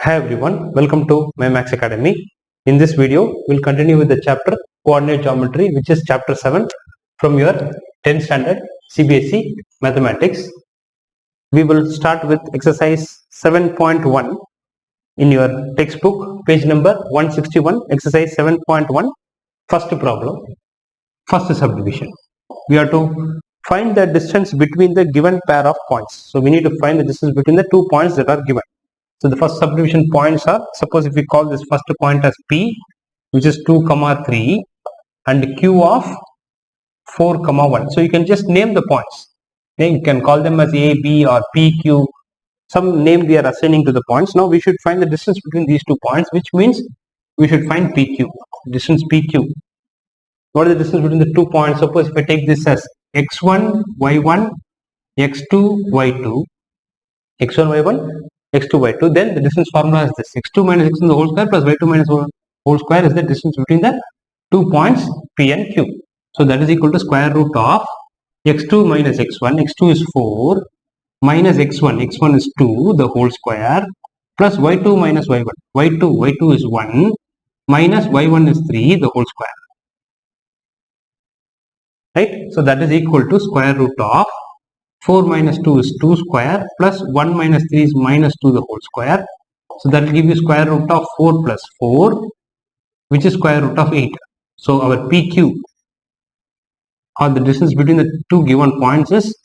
Hi everyone, welcome to my Max Academy. In this video, we'll continue with the chapter Coordinate Geometry, which is chapter 7 from your 10th standard CBSE Mathematics. We will start with exercise 7.1 in your textbook, page number 161, exercise 7.1, first problem, first subdivision. We have to find the distance between the given pair of points. So we need to find the distance between the 2 points that are given. So the first subdivision points are, suppose if we call this first point as P, which is 2, 3 and Q of 4, 1. So you can just name the points. Okay? You can call them as A, B or P, Q. Some name we are assigning to the points. Now we should find the distance between these 2 points, which means we should find PQ, distance PQ. What is the distance between the 2 points? Suppose if I take this as x1, y1, x2, y2, x1, y1, x2, y2, then the distance formula is this: x2 minus x1 the whole square plus y2 minus whole square is the distance between the 2 points P and Q. So that is equal to square root of x2 minus x1, x2 is 4, minus x1, x1 is 2 the whole square, plus y2 minus y1, y2 is 1, minus y1 is 3 the whole square. Right? So that is equal to square root of 4 minus 2 is 2 square, plus 1 minus 3 is minus 2 the whole square. So that will give you square root of 4 plus 4, which is square root of 8. So our PQ, or the distance between the 2 given points, is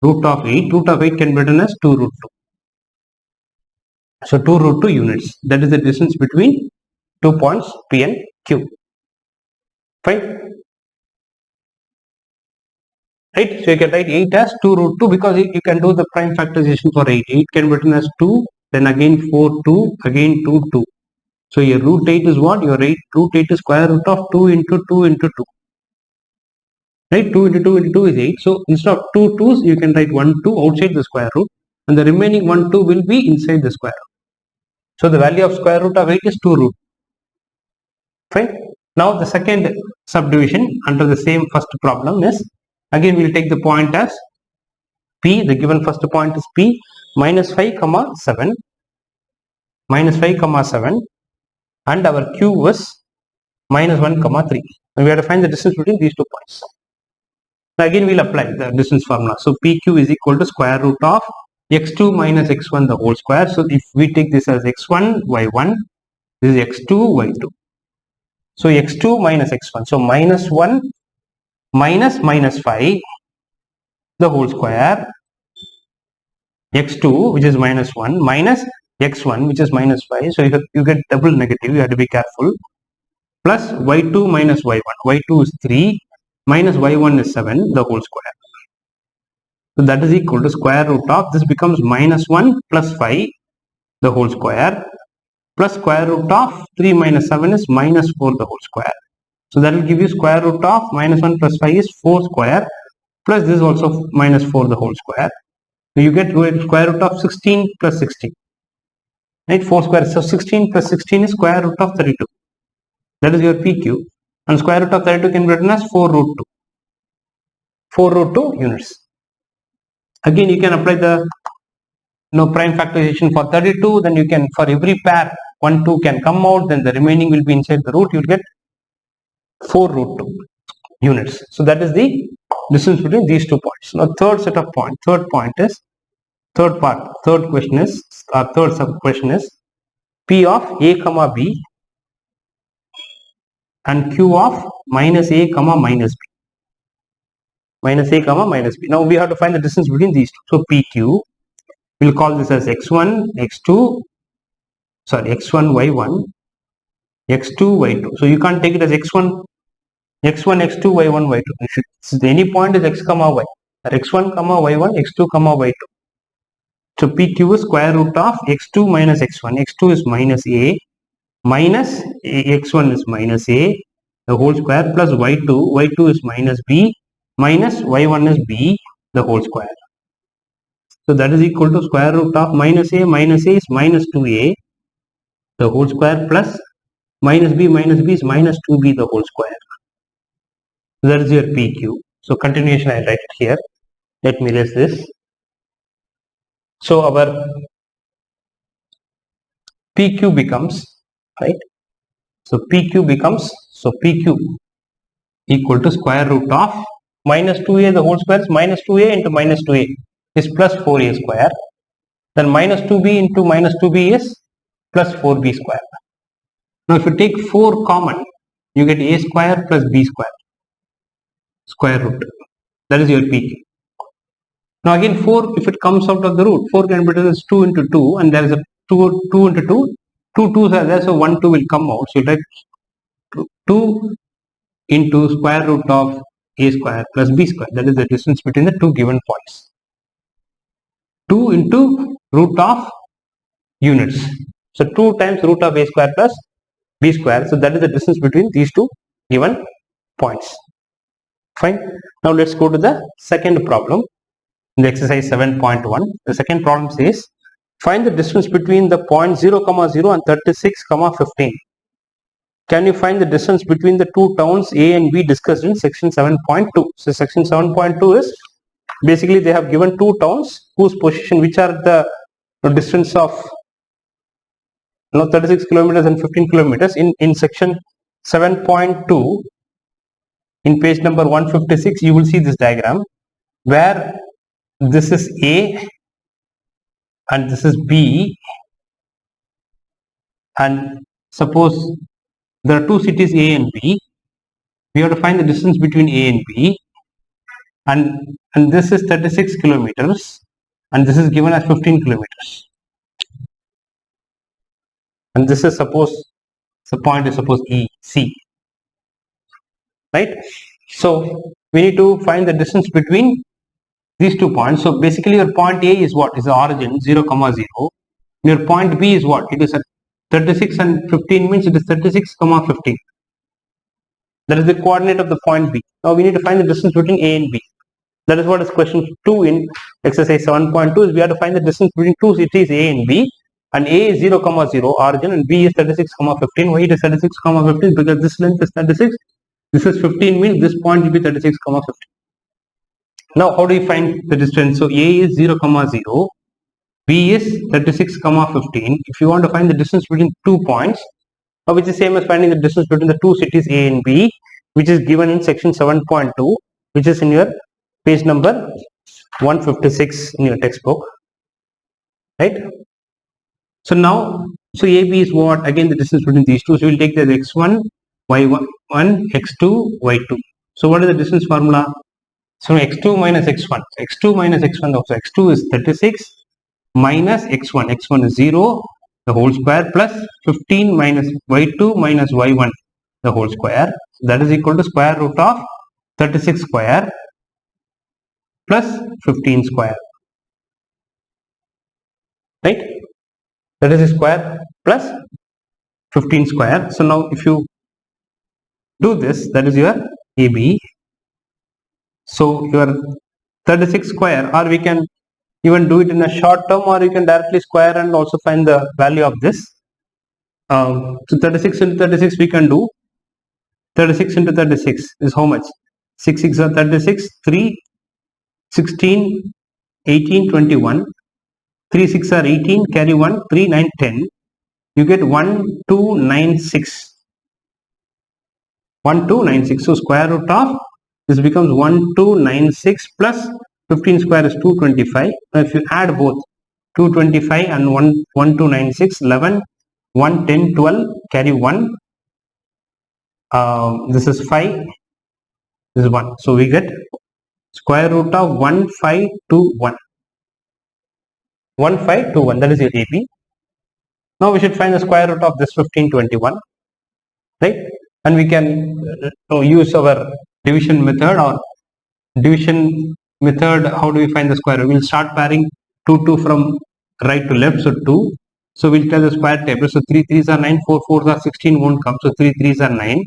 root of 8. Root of 8 can be written as 2 root 2. So 2 root 2 units. That is the distance between 2 points P and Q. Fine. Right, so you can write 8 as 2 root 2 because you can do the prime factorization for 8. 8 can be written as 2, then again 4, 2, again 2, 2. So your root 8 is what? Your root 8 is square root of 2 into 2 into 2. Right, 2 into 2 into 2 is 8. So instead of 2 2's, you can write 1 2 outside the square root, and the remaining 1 2 will be inside the square root. So the value of square root of 8 is 2 root. Fine. Now the second subdivision under the same first problem is, again we will take the point as P, the given first point is P, minus 5, 7, minus 5, 7, and our Q was minus 1, 3. And we have to find the distance between these 2 points. Now again we will apply the distance formula. So PQ is equal to square root of x2 minus x1 the whole square. So if we take this as x1, y1, this is x2, y2. So x2 minus x1. So minus 1 minus minus 5 the whole square, x2 which is minus 1 minus x1 which is minus 5. So you get double negative, you have to be careful, plus y2 minus y1. y2 is 3 minus y1 is 7 the whole square. So that is equal to square root of, this becomes minus 1 plus 5 the whole square, plus square root of 3 minus 7 is minus 4 the whole square. So that will give you square root of minus 1 plus 5 is 4 square, plus this is also minus 4 the whole square. So you get square root of 16 plus 16. Right? 4 square. So 16 plus 16 is square root of 32. That is your PQ. And square root of 32 can be written as 4 root 2. 4 root 2 units. Again you can apply the prime factorization for 32. Then you can, for every pair, 1 2 can come out. Then the remaining will be inside the root. You will get 4 root 2 units. So that is the distance between these 2 points. Now third set of points. Third question is sub question is P of A comma B and Q of minus A comma minus B. Minus A comma minus B. Now we have to find the distance between these two. So PQ, we'll call this as x1, x2, x1, y1, x2, y2. So you can't take it as x1, x2, y1, y2. So any point is x comma y, or x1 comma y1, x2 comma y2. So PQ is square root of x2 minus x1. x2 is minus a, minus x1 is minus a, the whole square, plus y2. y2 is minus b, minus y1 is b, the whole square. So that is equal to square root of minus a is minus 2a, the whole square, plus minus b is minus 2b, the whole square. So that is your PQ. So continuation I write it here. Let me erase this. So our PQ becomes, right? So PQ becomes, so PQ equal to square root of minus 2a, the whole square is minus 2a into minus 2a is plus 4a square. Then minus 2b into minus 2b is plus 4b square. Now if you take 4 common, you get a square plus b square, square root. That is your PQ. Now again 4, if it comes out of the root, 4 can be written as 2 into 2, and there is a 2 into 2, 2 2s are there, so 1 2 will come out. So you write 2 into square root of a square plus b square. That is the distance between the two given points. 2 into root of units. So 2 times root of a square plus b square. So that is the distance between these two given points. Fine. Now let's go to the second problem in the exercise 7.1. The second problem says find the distance between the point 0, 0 and 36, 15. Can you find the distance between the two towns A and B discussed in section 7.2? So section 7.2 is basically they have given two towns whose position, which are the distance of 36 kilometers and 15 kilometers. In section 7.2, in page number 156, you will see this diagram where this is A and this is B, and suppose there are two cities A and B. We have to find the distance between A and B, and this is 36 kilometers and this is given as 15 kilometers, and this is suppose the point is suppose E, C, right? So we need to find the distance between these 2 points. So basically your point A is what? Is the origin 0, 0. Your point B is what? It is at 36 and 15 means it is 36, 15. That is the coordinate of the point B. Now we need to find the distance between A and B. That is what is question 2 in exercise 7.2 is we have to find the distance between two cities A and B, and A is 0, 0 origin and B is 36, 15. Why it is 36, 15? Because this length is 36, this is 15 means this point will be 36, 15. Now how do you find the distance? So A is 0, 0, B is 36, 15. If you want to find the distance between 2 points, which is same as finding the distance between the two cities A and B, which is given in section 7.2, which is in your page number 156 in your textbook, right? So now, so AB is what? Again the distance between these two. So we will take the x1, y1, x2, y2. So what is the distance formula? So x2 minus x1, x2 minus x1, also x2 is 36 minus x1, x1 is 0, the whole square, plus 15 minus y2 minus y1, the whole square. That is equal to square root of 36 square plus 15 square, right? That is a square plus 15 square. So now if you do this, that is your AB. So your 36 square, or we can even do it in a short term, or you can directly square and also find the value of this. So 36 into 36 we can do. 36 into 36 is how much? 6 6 are 36, 3, 16, 18, 21. 3 6 are 18, carry 1, 3 9 10. You get 1296. 1296. So square root of this becomes 1296 plus 15 square is 225. Now if you add both 225 and 1296, 11, 1, 10, 12, carry 1. This is 5, this is 1. So we get square root of 1521. 1521, that is your AB. Now we should find the square root of this 1521, right? And we can use our division method, or division method. How do we find the square root? We'll start pairing 2 from right to left, so 2. So we'll tell the square table. So 3 3s are 9, 4 4s are 16, won't come. So 3 3s are 9.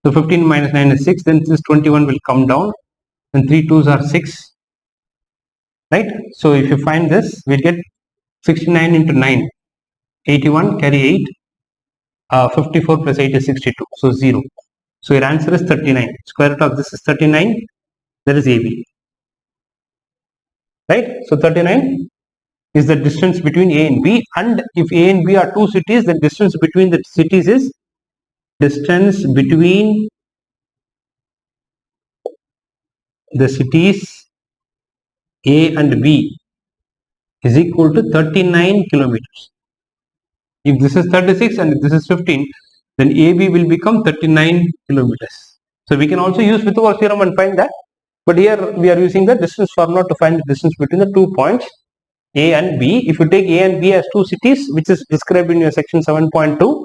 So 15 minus 9 is 6. Then this 21 will come down. And 3 2s are 6. Right? So if you find this, we'll get 69 into 9. 81, carry 8. 54 plus 8 is 62. So 0. So your answer is 39. Square root of this is 39. That is AB. Right? So 39 is the distance between A and B, and if A and B are two cities, then distance between the cities is distance between the cities A and B is equal to 39 kilometers. If this is 36 and if this is 15, then AB will become 39 kilometers. So we can also use Pythagoras theorem and find that, but here we are using the distance formula to find the distance between the 2 points A and B. If you take A and B as two cities, which is described in your section 7.2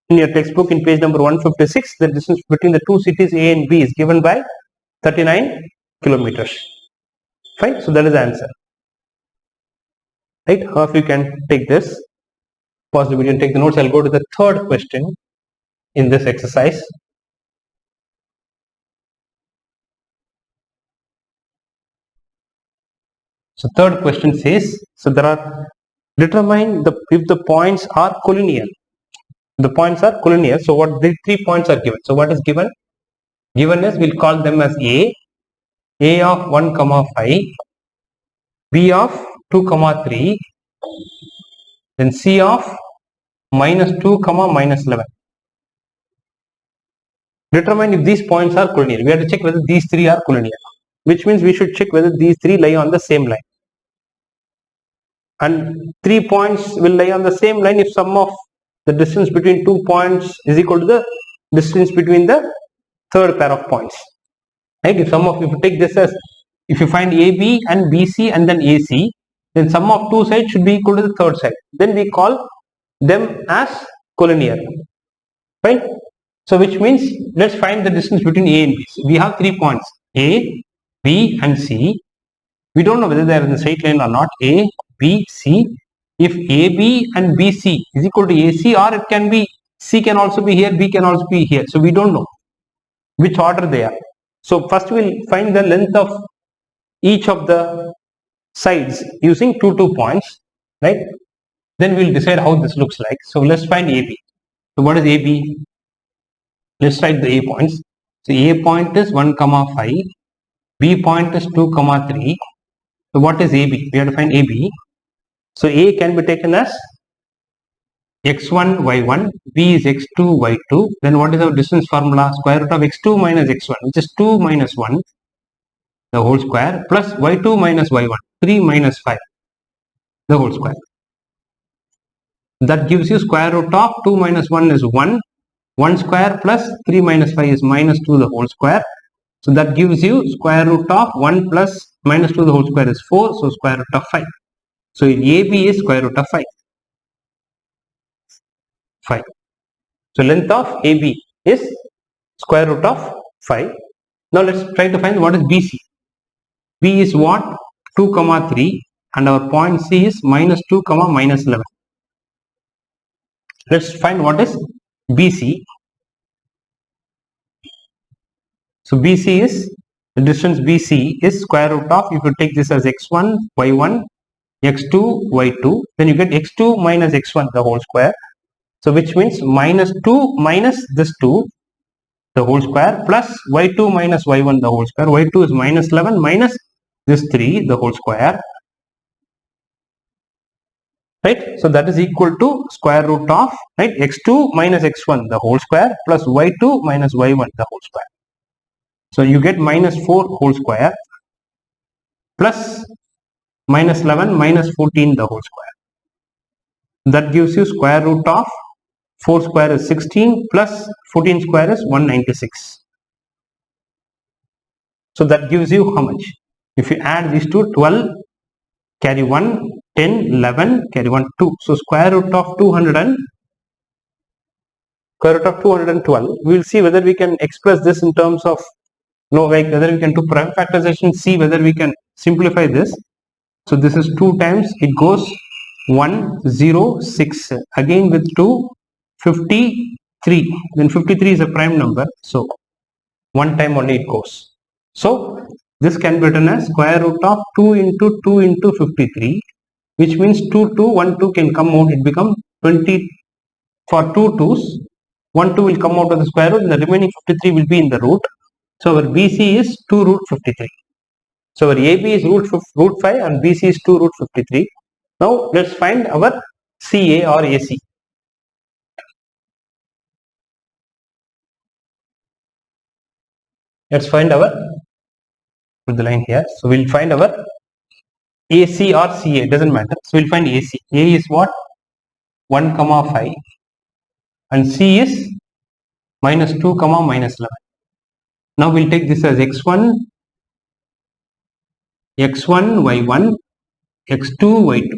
in your textbook in page number 156, the distance between the two cities A and B is given by 39 kilometers. Fine, so that is the answer. Right, how you can take this, pause the video and take the notes. I'll go to the third question in this exercise. So third question says, so there are, determine if the points are collinear. The points are collinear. So what the 3 points are given. So what is given? Given is, we'll call them as A of 1, 5, B of 2, 3, then C of -2, -11. Determine if these points are collinear. We have to check whether these three are collinear, which means we should check whether these three lie on the same line. And 3 points will lie on the same line if sum of the distance between 2 points is equal to the distance between the third pair of points. Right? If you take this as, if you find AB and BC and then AC, then sum of two sides should be equal to the third side. Then we call them as collinear. Right? So which means, let's find the distance between A and B. So we have 3 points, A, B and C. We don't know whether they are in the straight line or not. A, B, C. If AB and BC is equal to AC, or it can be, C can also be here, B can also be here. So we don't know which order they are. So first we'll find the length of each of the sides using 2 points, right? Then we'll decide how this looks like. So let's find AB. So what is AB? Let's write the A points. So A point is 1, 5. B point is 2, 3. So what is AB? We have to find AB. So A can be taken as x1, y1. B is x2, y2. Then what is our distance formula? Square root of x2 minus x1, which is 2 minus 1, the whole square, plus y2 minus y1, 3 minus 5, the whole square. That gives you square root of 2 minus 1 is 1. 1 square plus 3 minus 5 is minus 2 the whole square. So that gives you square root of 1 plus minus 2 the whole square is 4. So square root of 5. So AB is square root of 5. So length of AB is square root of 5. Now let's try to find what is BC. B is what? 2, 3, and our point C is minus 2, minus 11. Let's find what is BC. So BC is, the distance BC is square root of, if you take this as x1, y1, x2, y2, then you get x2 minus x1 the whole square. So which means minus 2 minus this 2 the whole square plus y2 minus y1 the whole square. Y2 is minus 11 minus this 3 the whole square. Right? So that is equal to square root of, right, x2 minus x1 the whole square plus y2 minus y1 the whole square. So you get minus 4 whole square plus minus 11 minus 14 the whole square. That gives you square root of 4 square is 16 plus 14 square is 196. So that gives you how much? If you add these two, 12, carry 1, 10, 11, carry 1, 2. So square root of 212. We will see whether we can express this in terms of, whether we can do prime factorization, see whether we can simplify this. So this is 2 times, it goes 1, 0, 6. Again with 2, 53. Then 53 is a prime number. So 1 time only it goes. So this can be written as square root of 2 into 2 into 53, which means 2, 2, 1, 2 can come out. It becomes 20. For 2 2s, 1, 2 will come out of the square root and the remaining 53 will be in the root. So our BC is 2 root 53. So our AB is root 5 and BC is 2 root 53. Now let's find our CA or AC. Let's find our, put the line here. So we'll find our AC or CA, doesn't matter. So we'll find AC. A is what? 1, 5 and C is minus 2, minus 11. Now we'll take this as x1, y1, x2, y2.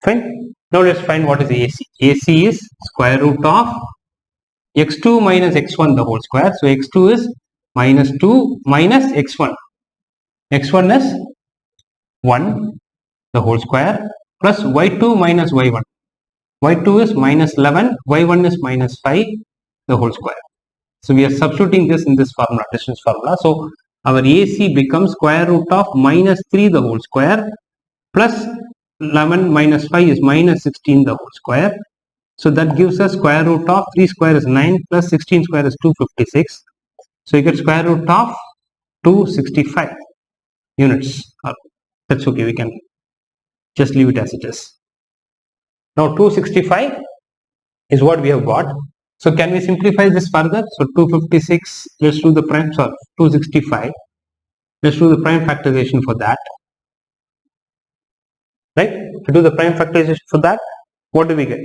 Fine. Now let's find what is AC. AC is square root of x2 minus x1 the whole square. So x2 is minus 2 minus x1. x1 is 1 the whole square plus y2 minus y1. y2 is minus 11, y1 is minus 5 the whole square. So we are substituting this in this formula, distance formula. So our AC becomes square root of minus 3 the whole square plus 11 minus 5 is minus 16 the whole square. So that gives us square root of 3 square is 9 plus 16 square is 256. So you get square root of 265 units. That's okay, we can just leave it as it is. Now 265 is what we have got. So can we simplify this further? So 256, let's do the prime, sorry, 265. Let's do the prime factorization for that. Right? To do the prime factorization for that, what do we get?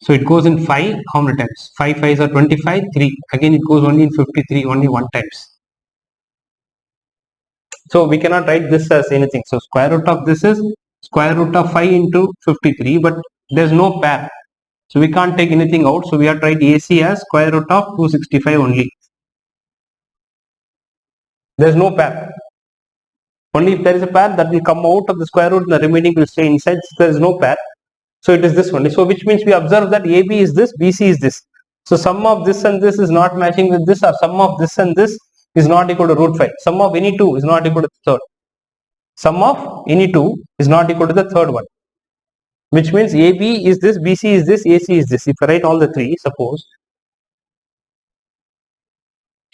So it goes in 5, how many times? 5 5s are 25, 3. Again it goes only in 53, only 1 times. So we cannot write this as anything. So square root of this is square root of 5 into 53, but there's no pair. So we can't take anything out. So we have to write AC as square root of 265 only. There's no pair. Only if there is a pair that will come out of the square root, the remaining will stay inside. So there is no pair. So it is this only. So which means we observe that AB is this, BC is this. So sum of this and this is not matching with this, or sum of this and this is not equal to root 5. Sum of any two is not equal to the third. Sum of any two is not equal to the third one. Which means AB is this, BC is this, AC is this. If I write all the three, suppose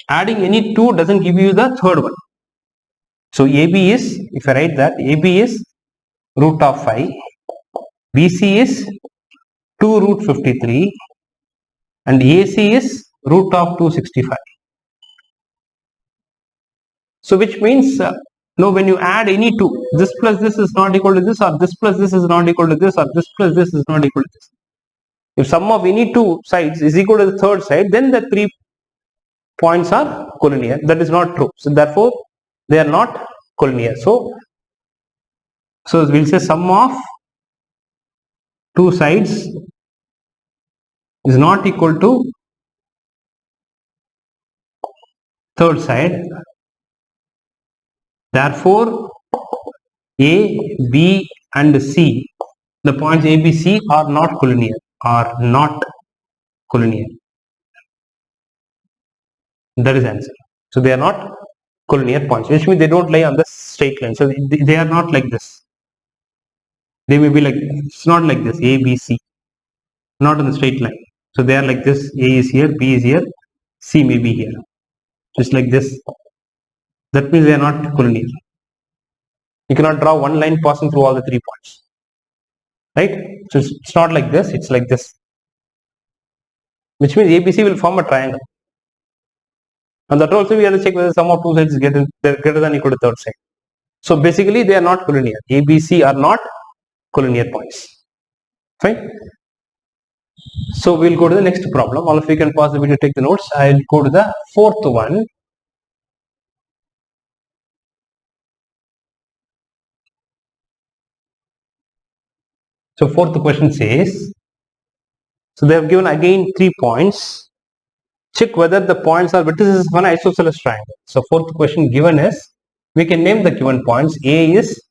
adding any two doesn't give you the third one. So AB is, if I write that, AB is root of 5, BC is 2 root 53 and AC is root of 265. So which means now when you add any two, this plus this is not equal to this, or this plus this is not equal to this, or this plus this is not equal to this. If sum of any two sides is equal to the third side, then the 3 points are collinear. That is not true. So therefore they are not collinear. So we'll say sum of two sides is not equal to third side. Therefore A, B and C, the points A, B, C are not collinear. That is answer. So they are not collinear points, which means they don't lie on the straight line. So they are not like this. They may be like, it's not like this, A, B, C, not on the straight line. So they are like this, A is here, B is here, C may be here. Just like this. That means they are not collinear. You cannot draw one line passing through all the 3 points. Right? So it's not like this, it's like this. Which means ABC will form a triangle. And that also we have to check whether sum of two sides is greater than or equal to third side. So basically they are not collinear. ABC are not collinear points. Fine. So we'll go to the next problem. All of you can pause the video, take the notes. I'll go to the fourth one. So fourth question says, so they have given again 3 points. Check whether the points are vertices of an isosceles triangle. So fourth question given is, we can name the given points. A is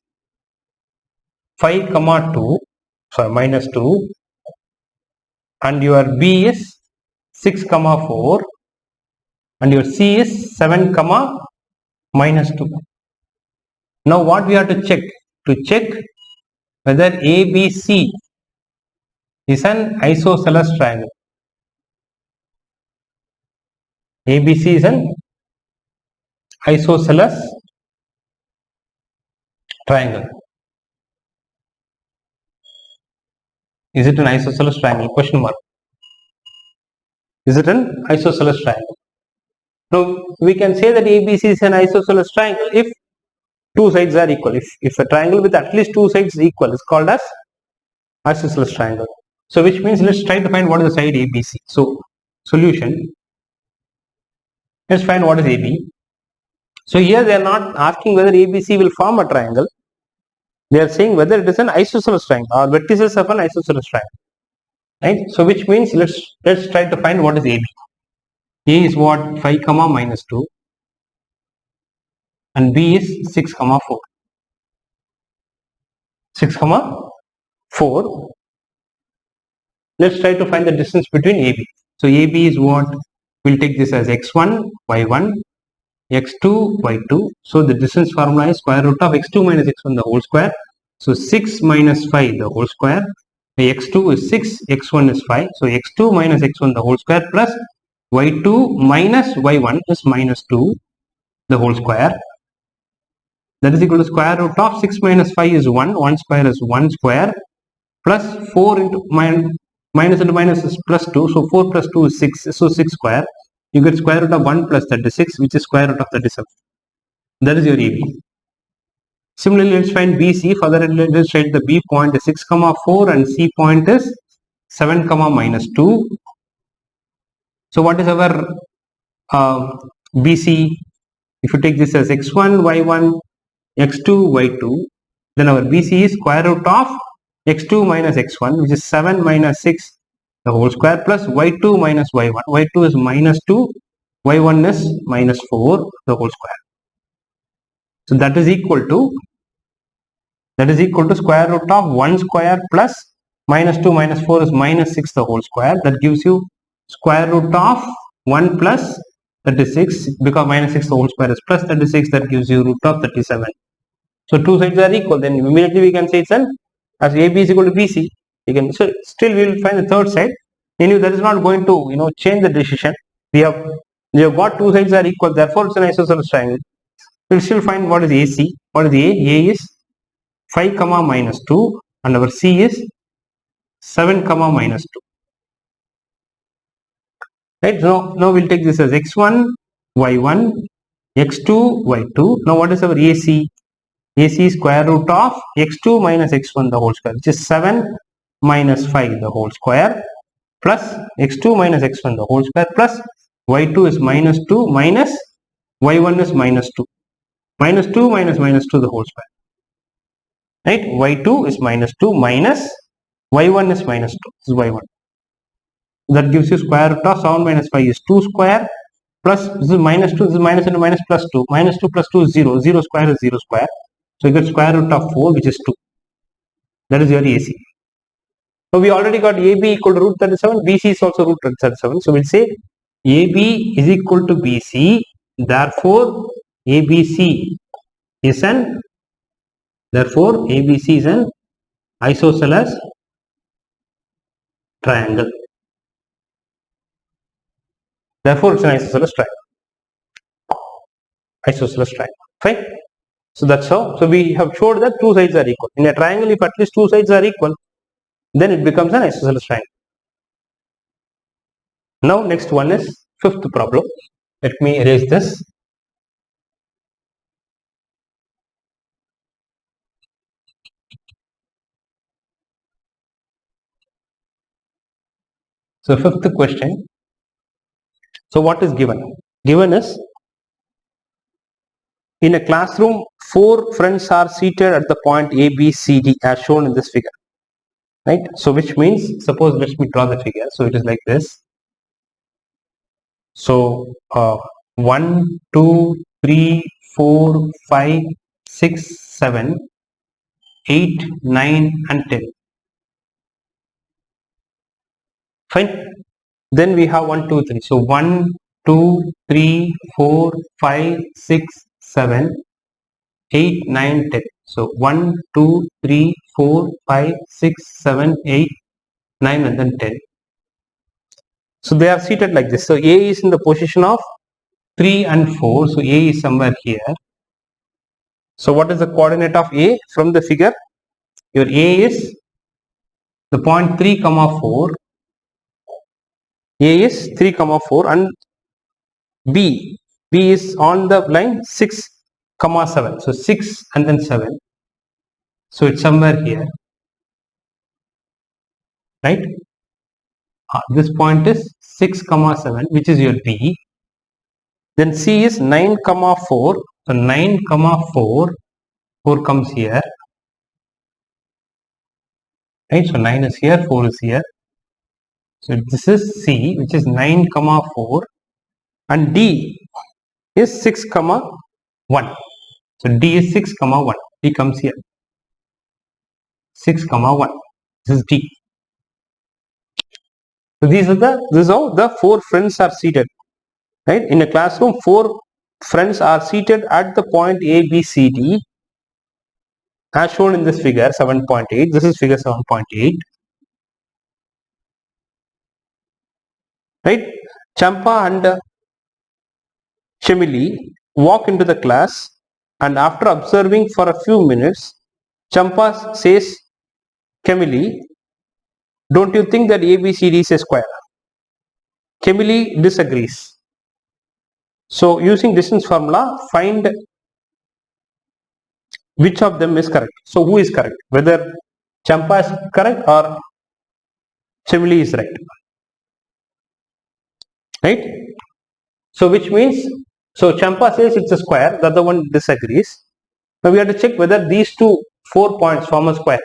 5, minus 2, and your B is 6, 4, and your C is 7, minus 2. Now what we have to check? To check whether ABC is an isosceles triangle. ABC is an isosceles triangle. Is it an isosceles triangle? Question mark. Is it an isosceles triangle? Now we can say that ABC is an isosceles triangle if two sides are equal. If a triangle with at least two sides equal is called as isosceles triangle. So which means let's try to find what is the side ABC. So solution. Let's find what is AB. So here they are not asking whether ABC will form a triangle. They are saying whether it is an isosceles triangle or vertices of an isosceles triangle. Right? So which means let's try to find what is AB. A is what? 5 comma minus 2 and B is 6 comma 4. 6 comma 4. Let's try to find the distance between AB. So AB is what? We'll take this as x1, y1, x2, y2. So the distance formula is square root of x2 minus x1 the whole square. So 6 minus 5 the whole square. The x2 is 6, x1 is 5. So x2 minus x1 the whole square plus y2 minus y1 is minus 2 the whole square. That is equal to square root of 6 minus 5 is 1. 1 square is 1 square plus 4 into minus into minus is plus 2. So 4 plus 2 is 6. So 6 square. You get square root of 1 plus 36 which is square root of 37. That is your AB. Similarly, let's find BC. Further, let's write the B point is 6 comma 4 and C point is 7 comma minus 2. So what is our BC? If you take this as x1, y1, x2, y2, then our BC is square root of x2 minus x1 which is 7 minus 6 the whole square plus y2 minus y1. y2 is minus 2, y1 is minus 4 the whole square. So that is equal to square root of 1 square plus minus 2 minus 4 is minus 6 the whole square. That gives you square root of 1 plus 36, because minus 6 the whole square is plus 36, that gives you root of 37. So two sides are equal, then immediately we can say it's an, as AB is equal to BC. You can, so still we will find the third side. Anyway, that is not going to change the decision. We have got two sides are equal, therefore it's an isosceles triangle. We will still find what is AC. What is A? A is 5 comma minus 2 and our C is 7 comma minus 2. Right? Now we'll take this as x1, y1, x2, y2. Now what is our AC? AC is square root of x2 minus x1 the whole square, which is 7 minus 5 the whole square plus x2 minus x1 the whole square plus y2 is minus 2 minus y1 is minus 2. Minus 2 minus minus 2 the whole square. Right? Y2 is minus 2 minus y1 is minus 2. This is y1. That gives you square root of 7 minus 5 is 2 square plus this is minus 2, this is minus into minus plus 2. Minus 2 plus 2 is 0. 0 square is 0 square. So you get square root of 4 which is 2. That is your AC. So we already got AB equal to root 37. BC is also root 37. So we'll say AB is equal to BC. Therefore ABC is an isosceles triangle. Therefore it's an isosceles triangle. Fine. So that's how. So we have showed that two sides are equal. In a triangle, if at least two sides are equal, then it becomes an isosceles triangle. Now next one is fifth problem. Let me erase this. So fifth question. So what is given? Given is, in a classroom, 4 friends are seated at the point A, B, C, D as shown in this figure. Right? So which means, suppose let me draw the figure. So it is like this. So 1, 2, 3, 4, 5, 6, 7, 8, 9 and 10. Fine. Then we have 1, 2, 3. So 1, 2, 3, 4, 5, 6, 7, 8, 9, 10. So 1, 2, 3, 4, 5, 6, 7, 8, 9 and then 10. So they are seated like this. So A is in the position of 3 and 4. So A is somewhere here. So what is the coordinate of A from the figure? Your A is the point 3 comma 4. A is 3 comma 4 and B is on the line 6 comma 7. So 6 and then 7. So it's somewhere here, right? This point is 6 comma 7, which is your B. Then C is 9 comma 4. So 9 comma 4 comes here, right? So 9 is here, 4 is here. So this is C, which is 9 comma 4, and D is 6 comma 1. So D is 6 comma 1. D comes here, 6 comma 1. This is D. So this is how the 4 friends are seated, right? In a classroom, 4 friends are seated at the point A, B, C, D, as shown in this figure 7.8. This is figure 7.8, right? Champa and Chemili walk into the class, and after observing for a few minutes, Champa says, Chemili, don't you think that ABCD is a square? Chemili disagrees. So using distance formula, find which of them is correct. So who is correct? Whether Champa is correct or Chemili is right. Right? So which means, so Champa says it's a square, the other one disagrees. Now we have to check whether these 4 points form a square.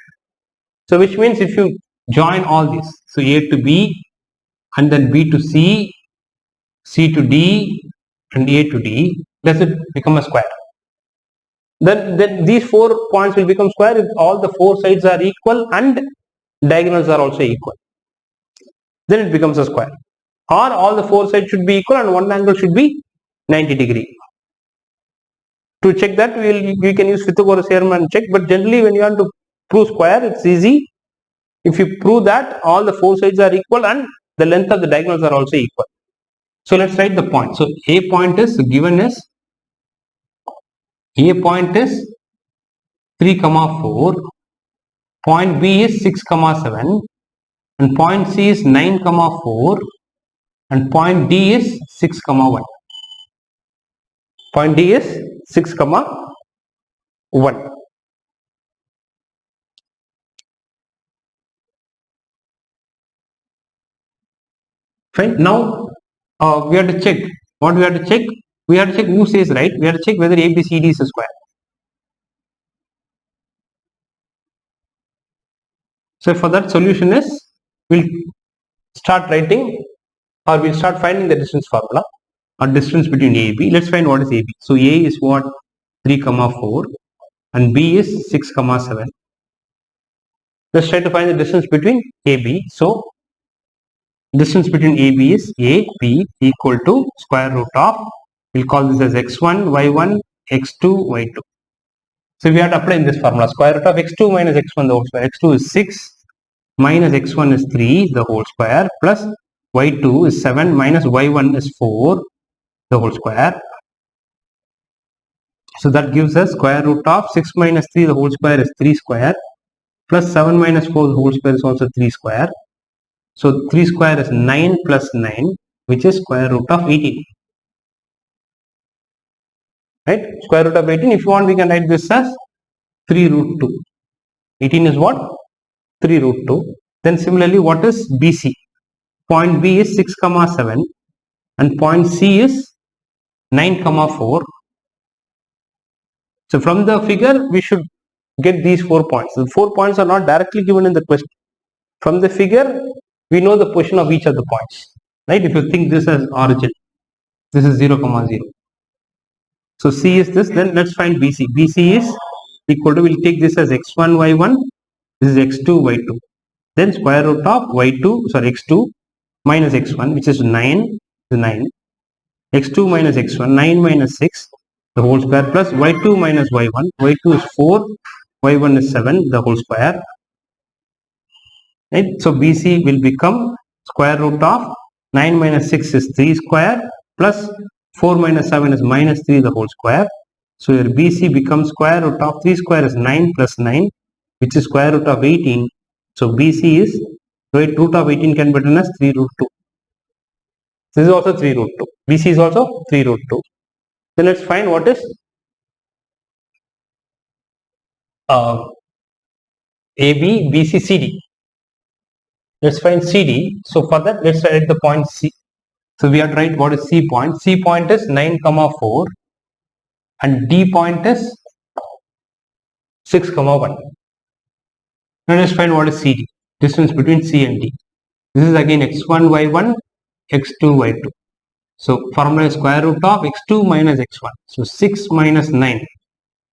So which means if you join all these, so A to B and then B to C, C to D and A to D, does it become a square? Then these 4 points will become square if all the 4 sides are equal and diagonals are also equal. Then it becomes a square. Or all the 4 sides should be equal and one angle should be 90 degree. To check that, we can use Pythagoras theorem and check, but generally when you want to prove square, it's easy. If you prove that all the 4 sides are equal and the length of the diagonals are also equal. So let's write the point. So A point is given as, A point is 3 comma 4, point B is 6 comma 7, and point C is 9 comma 4, and point D is 6 comma 1. Point D is 6 comma 1. Fine. Now we have to check. What we have to check? We have to check who says right. We have to check whether ABCD is a square. So for that, solution is, we'll start writing, or we'll start finding the distance formula or distance between A and B. Let's find what is AB. So A is what? 3 comma 4 and B is 6 comma 7. Let's try to find the distance between AB. So distance between AB is AB equal to square root of, we'll call this as x1, y1, x2, y2. So we have to apply in this formula, square root of x2 minus x1 the whole square. X2 is 6 minus x1 is 3 the whole square plus y2 is 7 minus y1 is 4 the whole square. So that gives us square root of 6 minus 3 the whole square is 3 square plus 7 minus 4 the whole square is also 3 square. So 3 square is 9 plus 9, which is square root of 18. Right? Square root of 18. If you want, we can write this as 3 root 2. 18 is what? 3 root 2. Then similarly, what is BC? Point B is 6 comma 7 and point C is 9 comma 4. So from the figure, we should get these 4 points. The 4 points are not directly given in the question. From the figure, we know the position of each of the points. Right? If you think this as origin, this is 0 comma 0. So C is this, then let's find BC. BC is equal to, we'll take this as x1, y1, this is x2, y2. Then square root of x2 minus x1, which is 9, x2 minus x1, 9 minus 6, the whole square, plus y2 minus y1, y2 is 4, y1 is 7, the whole square. Right? So BC will become square root of 9 minus 6 is 3 square plus 4 minus 7 is minus 3 the whole square. So your BC becomes square root of 3 square is 9 plus 9, which is square root of 18. So BC is, right, root of 18 can be written as 3 root 2. This is also 3 root 2. BC is also 3 root 2. Then let's find what is AB, BC, CD. Let's find CD. So for that, let's write the point C. So we have to write what is C point. C point is 9, 4 and D point is 6, 1. Now let's find what is CD. Distance between C and D. This is again x1, y1, x2, y2. So formula is square root of x2 minus x1. So 6 minus 9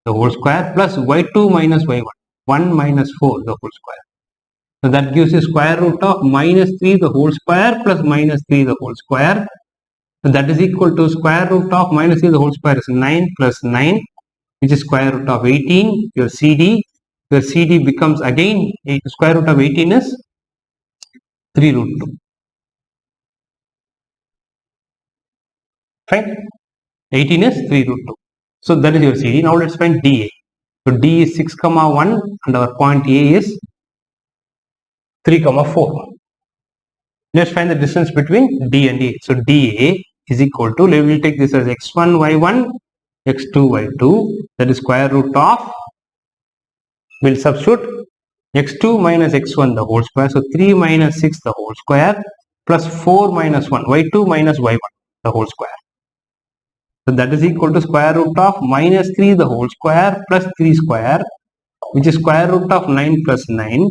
the whole square plus y2 minus y1. 1 minus 4 the whole square. So that gives you square root of minus 3 the whole square plus minus 3 the whole square. So that is equal to square root of minus 3 the whole square is 9 plus 9, which is square root of 18. Your CD becomes again square root of 18 is 3 root 2. Fine. 18 is 3 root 2. So that is your CD. Now let's find DA. So D is 6, 1 and our point A is 3, 4. Let's find the distance between D and A. So DA is equal to, we will take this as x1, y1, x2, y2. That is square root of, we'll substitute x2 minus x1 the whole square. So 3 minus 6 the whole square plus 4 minus 1, y2 minus y1 the whole square. So that is equal to square root of minus 3 the whole square plus 3 square, which is square root of 9 plus 9.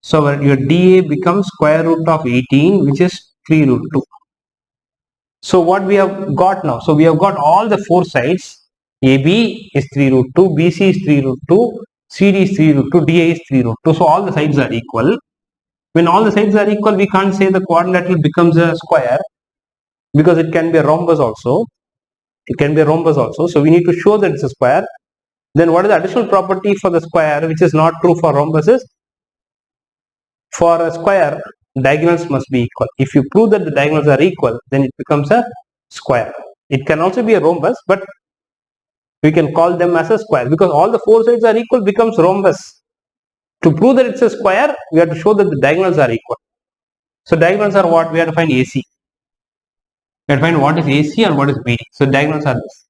So your DA becomes square root of 18, which is 3 root 2. So what we have got now? So we have got all the four sides. AB is 3 root 2, BC is 3 root 2, CD is 3 root 2, DA is 3 root 2. So all the sides are equal. When all the sides are equal, we can't say the quadrilateral becomes a square because it can be a rhombus also. It can be a rhombus also. So we need to show that it's a square. Then what is the additional property for the square, which is not true for rhombuses? For a square, diagonals must be equal. If you prove that the diagonals are equal, then it becomes a square. It can also be a rhombus, but we can call them as a square because all the four sides are equal becomes rhombus. To prove that it's a square, we have to show that the diagonals are equal. So diagonals are what? We have to find AC. We have to find what is AC and what is BD. So diagonals are this.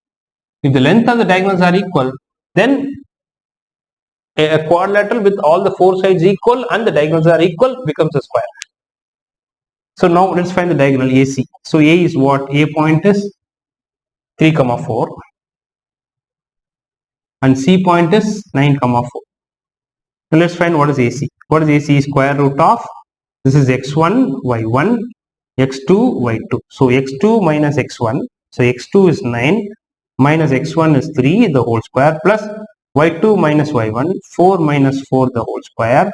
If the length of the diagonals are equal, then a quadrilateral with all the four sides equal and the diagonals are equal becomes a square. So now let's find the diagonal AC. So A is what? A point is 3, 4 and C point is 9, 4. So let's find what is AC. What is AC? Square root of, this is x1, y1, x2, y2. So x2 minus x1. So x2 is 9 minus x1 is 3 the whole square plus y2 minus y1, 4 minus 4 the whole square.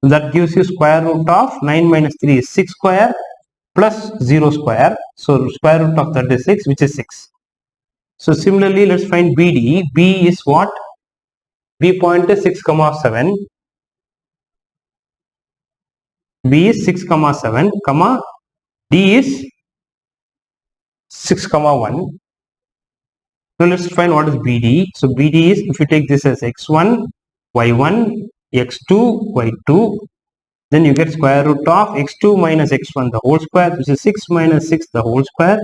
That gives you square root of 9 minus 3 is 6 square plus 0 square. So square root of 36, which is 6. So similarly, let's find BD. B is what? B point is 6, 7. B is 6, 7, D is 6, 1. Now let's find what is BD. So BD is, if you take this as x1, y1, x2, y2, then you get square root of x2 minus x1 the whole square, which is 6 minus 6 the whole square,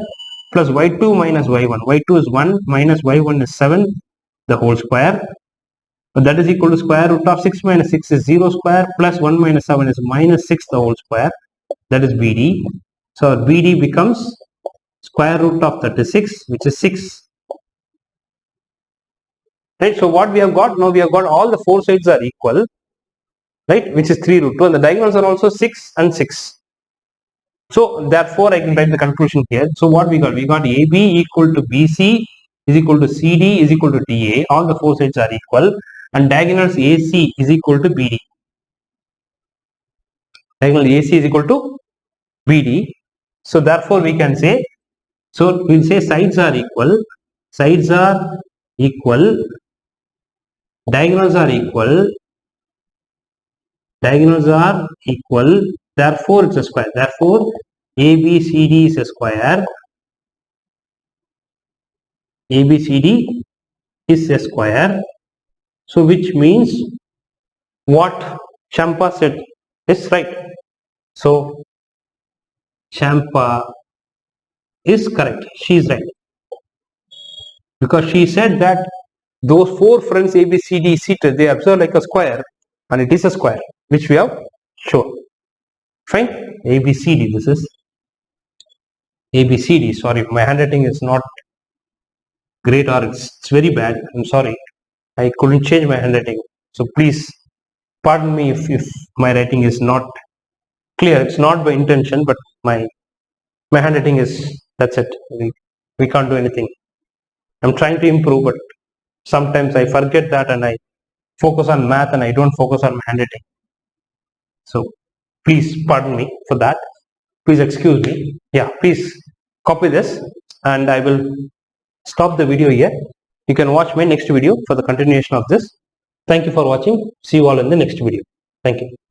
plus y2 minus y1. y2 is 1 minus y1 is 7 the whole square. But that is equal to square root of 6 minus 6 is 0 square plus 1 minus 7 is minus 6 the whole square. That is BD. So BD becomes square root of 36, which is 6. Right, so what we have got now, we have got all the four sides are equal, right, which is 3 root 2, and the diagonals are also 6 and 6. So therefore I can write the conclusion here. So what we got? We got AB equal to BC is equal to CD is equal to DA. All the four sides are equal, and diagonals AC is equal to BD. Diagonal AC is equal to BD. So therefore we can say, so we'll say sides are equal, diagonals are equal, therefore it's a square. Therefore ABCD is a square. ABCD is a square. So which means what Champa said is right. So Champa is correct. She is right. Because she said that those four friends A, B, C, D seated, they observe like a square, and it is a square, which we have shown. Fine. A, B, C, D. This is A, B, C, D. Sorry, my handwriting is not great, or it's very bad. I'm sorry. I couldn't change my handwriting. So please pardon me if my writing is not clear. It's not by intention, but my handwriting is, that's it. We can't do anything. I'm trying to improve, but sometimes I forget that and I focus on math and I don't focus on my handwriting. So please pardon me for that. Please excuse me. Yeah, please copy this and I will stop the video here. You can watch my next video for the continuation of this. Thank you for watching. See you all in the next video. Thank you.